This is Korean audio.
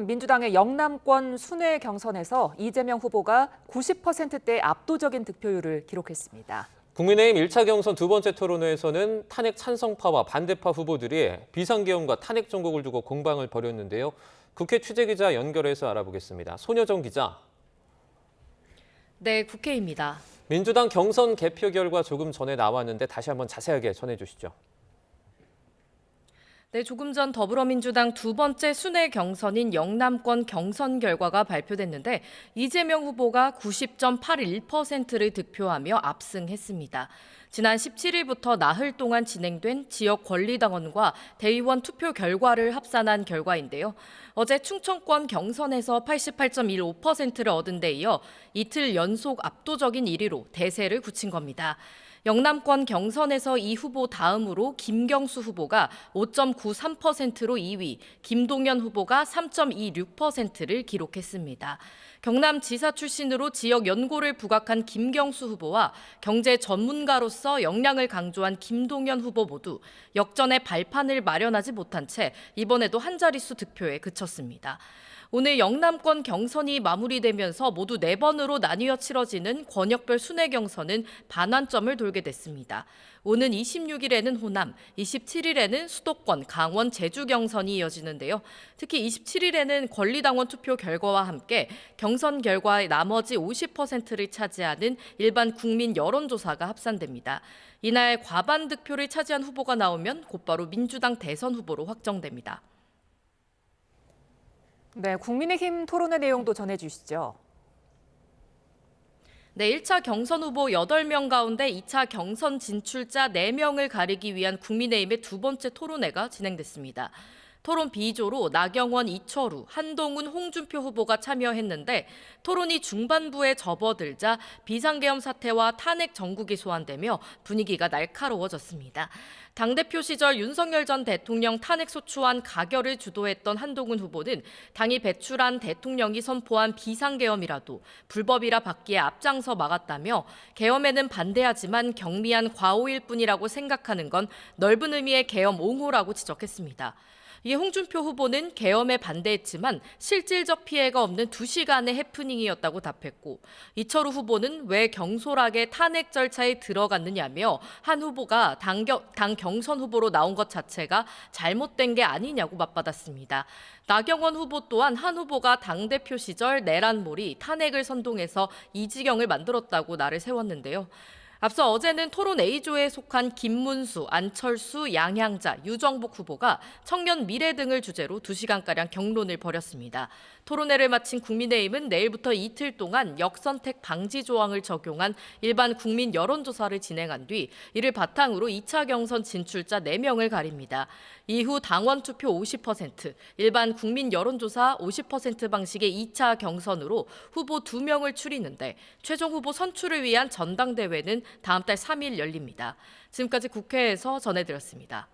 민주당의 영남권 순회 경선에서 이재명 후보가 90%대 압도적인 득표율을 기록했습니다. 국민의힘 1차 경선 두 번째 토론회에서는 탄핵 찬성파와 반대파 후보들이 비상계엄과 탄핵 정국을 두고 공방을 벌였는데요. 국회 취재기자 연결해서 알아보겠습니다. 손여정 기자. 네, 국회입니다. 민주당 경선 개표 결과 조금 전에 나왔는데 다시 한번 자세하게 전해주시죠. 네, 조금 전 더불어민주당 두 번째 순회 경선인 영남권 경선 결과가 발표됐는데 이재명 후보가 90.81%를 득표하며 압승했습니다. 지난 17일부터 나흘 동안 진행된 지역 권리당원과 대의원 투표 결과를 합산한 결과인데요. 어제 충청권 경선에서 88.15%를 얻은 데 이어 이틀 연속 압도적인 1위로 대세를 굳힌 겁니다. 영남권 경선에서 이 후보 다음으로 김경수 후보가 5.93%로 2위, 김동연 후보가 3.26%를 기록했습니다. 경남지사 출신으로 지역 연고를 부각한 김경수 후보와 경제 전문가로서 역량을 강조한 김동연 후보 모두 역전의 발판을 마련하지 못한 채 이번에도 한 자릿수 득표에 그쳤습니다. 오늘 영남권 경선이 마무리되면서 모두 4번으로 나뉘어 치러지는 권역별 순회 경선은 반환점을 돌게 됐습니다. 오는 26일에는 호남, 27일에는 수도권, 강원, 제주 경선이 이어지는데요. 특히 27일에는 권리당원 투표 결과와 함께 경선 결과의 나머지 50%를 차지하는 일반 국민 여론조사가 합산됩니다. 이날 과반 득표를 차지한 후보가 나오면 곧바로 민주당 대선 후보로 확정됩니다. 네, 국민의힘 토론회 내용도 전해주시죠. 네, 1차 경선 후보 8명 가운데 2차 경선 진출자 4명을 가리기 위한 국민의힘의 두 번째 토론회가 진행됐습니다. 토론 B조로 나경원, 이철우, 한동훈, 홍준표 후보가 참여했는데 토론이 중반부에 접어들자 비상계엄 사태와 탄핵 정국이 소환되며 분위기가 날카로워졌습니다. 당대표 시절 윤석열 전 대통령 탄핵 소추안 가결을 주도했던 한동훈 후보는 당이 배출한 대통령이 선포한 비상계엄이라도 불법이라 받기에 앞장서 막았다며 계엄에는 반대하지만 경미한 과오일 뿐이라고 생각하는 건 넓은 의미의 계엄 옹호라고 지적했습니다. 이에 홍준표 후보는 계엄에 반대했지만 실질적 피해가 없는 2시간의 해프닝이었다고 답했고 이철우 후보는 왜 경솔하게 탄핵 절차에 들어갔느냐며 한 후보가 당 경선 후보로 나온 것 자체가 잘못된 게 아니냐고 맞받았습니다. 나경원 후보 또한 한 후보가 당대표 시절 내란몰이 탄핵을 선동해서 이 지경을 만들었다고 날을 세웠는데요. 앞서 어제는 토론 A조에 속한 김문수, 안철수, 양향자, 유정복 후보가 청년 미래 등을 주제로 2시간가량 경론을 벌였습니다. 토론회를 마친 국민의힘은 내일부터 이틀 동안 역선택 방지 조항을 적용한 일반 국민 여론조사를 진행한 뒤 이를 바탕으로 2차 경선 진출자 4명을 가립니다. 이후 당원 투표 50%, 일반 국민 여론조사 50% 방식의 2차 경선으로 후보 2명을 추리는데 최종 후보 선출을 위한 전당대회는 다음 달 3일 열립니다. 지금까지 국회에서 전해드렸습니다.